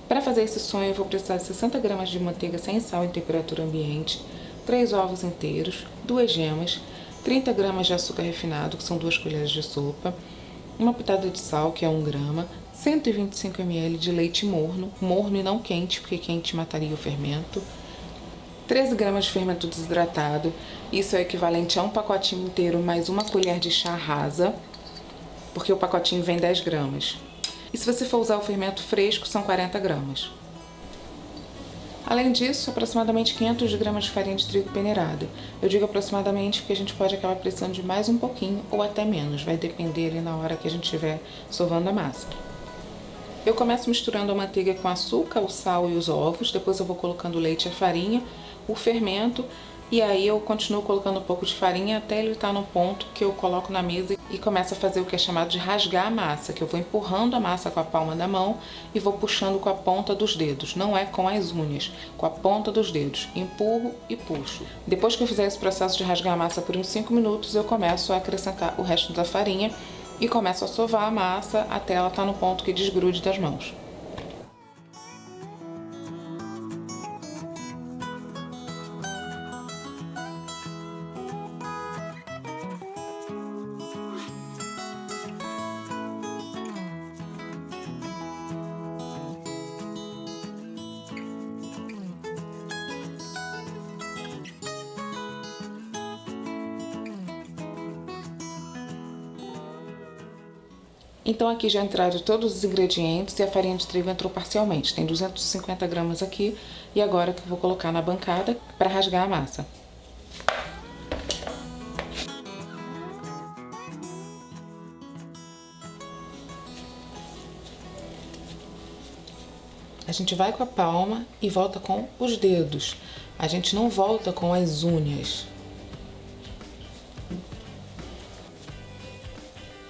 Para fazer esse sonho eu vou precisar de 60 gramas de manteiga sem sal em temperatura ambiente, 3 ovos inteiros, 2 gemas, 30 gramas de açúcar refinado, que são 2 colheres de sopa, uma pitada de sal, que é 1 grama, 125 ml de leite morno, morno e não quente, porque quente mataria o fermento, 13 gramas de fermento desidratado, isso é equivalente a um pacotinho inteiro mais uma colher de chá rasa, porque o pacotinho vem 10 gramas. E se você for usar o fermento fresco, são 40 gramas. Além disso, aproximadamente 500 gramas de farinha de trigo peneirada. Eu digo aproximadamente porque a gente pode acabar precisando de mais um pouquinho ou até menos, vai depender ali na hora que a gente estiver sovando a massa. Eu começo misturando a manteiga com açúcar, o sal e os ovos, depois eu vou colocando o leite e a farinha, o fermento, e aí eu continuo colocando um pouco de farinha até ele estar no ponto que eu coloco na mesa e começo a fazer o que é chamado de rasgar a massa, que eu vou empurrando a massa com a palma da mão e vou puxando com a ponta dos dedos, não é com as unhas, com a ponta dos dedos, empurro e puxo. Depois que eu fizer esse processo de rasgar a massa por uns 5 minutos, eu começo a acrescentar o resto da farinha e começo a sovar a massa até ela estar no ponto que desgrude das mãos. Então aqui já entraram todos os ingredientes e a farinha de trigo entrou parcialmente. Tem 250 gramas aqui e agora que eu vou colocar na bancada para rasgar a massa. A gente vai com a palma e volta com os dedos. A gente não volta com as unhas.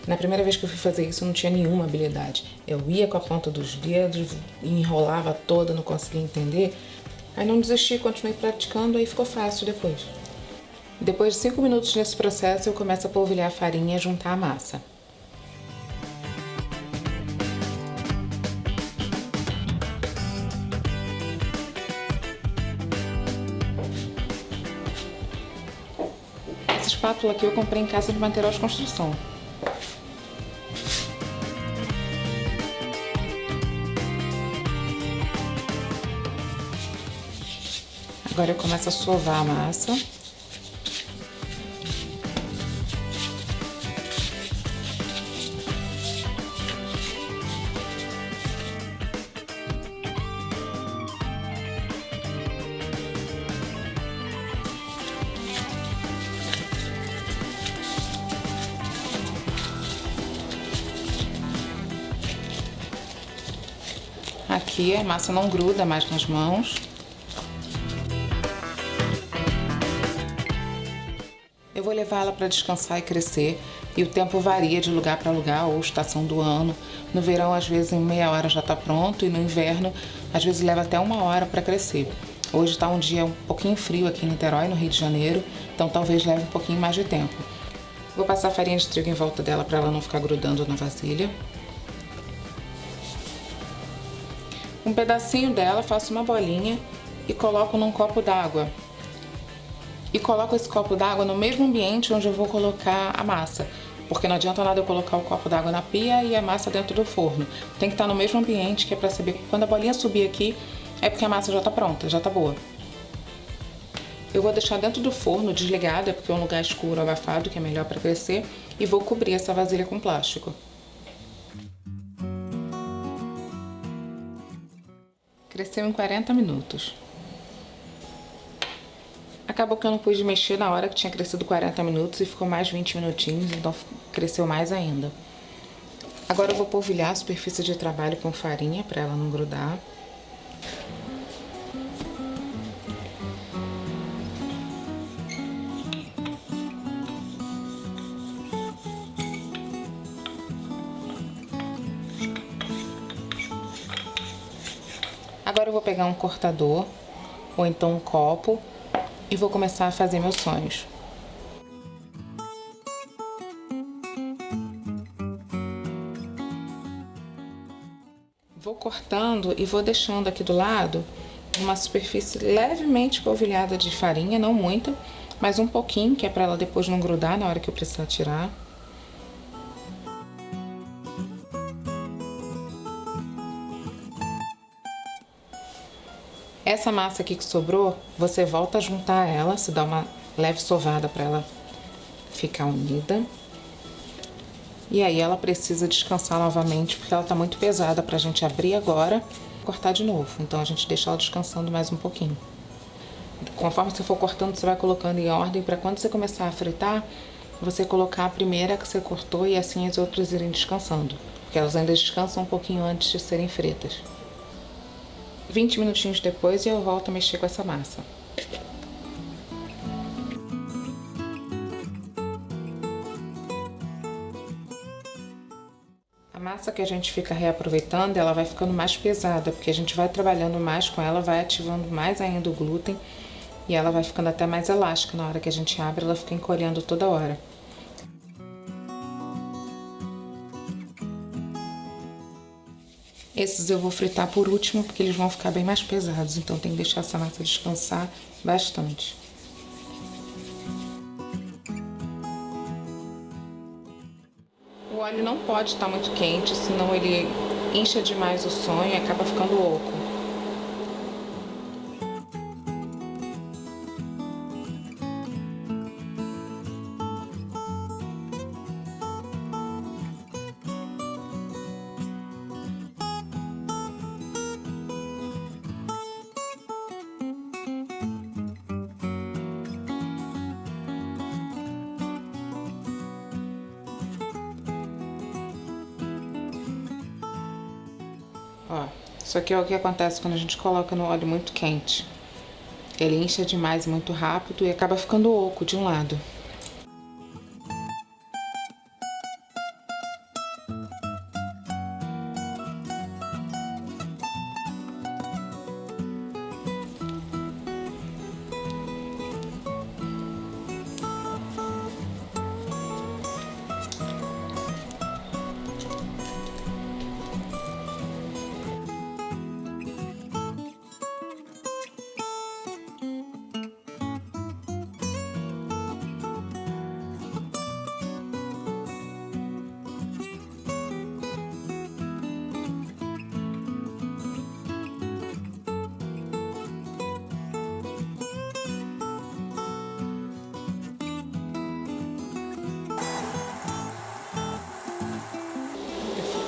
Na primeira vez que eu fui fazer isso, eu não tinha nenhuma habilidade. Eu ia com a ponta dos dedos, enrolava toda, não conseguia entender. Aí não desisti, continuei praticando, aí ficou fácil depois. Depois de 5 minutos nesse processo, eu começo a polvilhar a farinha e juntar a massa. Essa espátula aqui eu comprei em casa de material de construção. Agora eu começo a sovar a massa. Aqui a massa não gruda mais nas mãos. Eu vou levá-la para descansar e crescer, e o tempo varia de lugar para lugar ou estação do ano. No verão, às vezes, em meia hora já está pronto, e no inverno, às vezes, leva até 1 hora para crescer. Hoje está um dia um pouquinho frio aqui em Niterói, no Rio de Janeiro, então talvez leve um pouquinho mais de tempo. Vou passar a farinha de trigo em volta dela para ela não ficar grudando na vasilha. Um pedacinho dela, faço uma bolinha e coloco num copo d'água. E coloco esse copo d'água no mesmo ambiente onde eu vou colocar a massa, porque não adianta nada eu colocar o copo d'água na pia e a massa dentro do forno. Tem que estar no mesmo ambiente, que é para saber que quando a bolinha subir aqui, é porque a massa já está pronta, já está boa. Eu vou deixar dentro do forno desligado, é porque é um lugar escuro, abafado, que é melhor para crescer, e vou cobrir essa vasilha com plástico. Cresceu em 40 minutos. Acabou que eu não pude mexer na hora que tinha crescido 40 minutos e ficou mais 20 minutinhos, então cresceu mais ainda. Agora eu vou polvilhar a superfície de trabalho com farinha para ela não grudar. Agora eu vou pegar um cortador ou então um copo e vou começar a fazer meus sonhos. Vou cortando e vou deixando aqui do lado uma superfície levemente polvilhada de farinha, não muita, mas um pouquinho, que é para ela depois não grudar na hora que eu precisar tirar. Essa massa aqui que sobrou, você volta a juntar ela, se dá uma leve sovada para ela ficar unida. E aí ela precisa descansar novamente, porque ela tá muito pesada pra gente abrir agora e cortar de novo. Então a gente deixa ela descansando mais um pouquinho. Conforme você for cortando, você vai colocando em ordem para quando você começar a fritar, você colocar a primeira que você cortou e assim as outras irem descansando. Porque elas ainda descansam um pouquinho antes de serem fritas. 20 minutinhos depois e eu volto a mexer com essa massa. A massa que a gente fica reaproveitando, ela vai ficando mais pesada, porque a gente vai trabalhando mais com ela, vai ativando mais ainda o glúten e ela vai ficando até mais elástica. Na hora que a gente abre, ela fica encolhendo toda hora. Esses eu vou fritar por último, porque eles vão ficar bem mais pesados, então tem que deixar essa massa descansar bastante. O óleo não pode estar muito quente, senão ele incha demais o sonho e acaba ficando oco. Ó, isso aqui é o que acontece quando a gente coloca no óleo muito quente. Ele incha demais muito rápido e acaba ficando oco de um lado.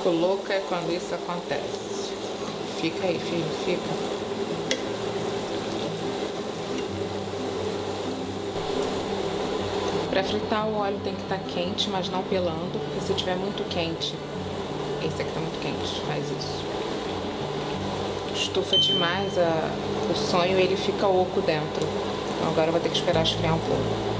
Fico louca quando isso acontece. Fica aí, filho, fica. Para fritar o óleo tem que estar quente, mas não pelando, porque se tiver muito quente, esse aqui está muito quente, faz isso. Estufa demais o sonho e ele fica oco dentro. Então agora eu vou ter que esperar esfriar um pouco.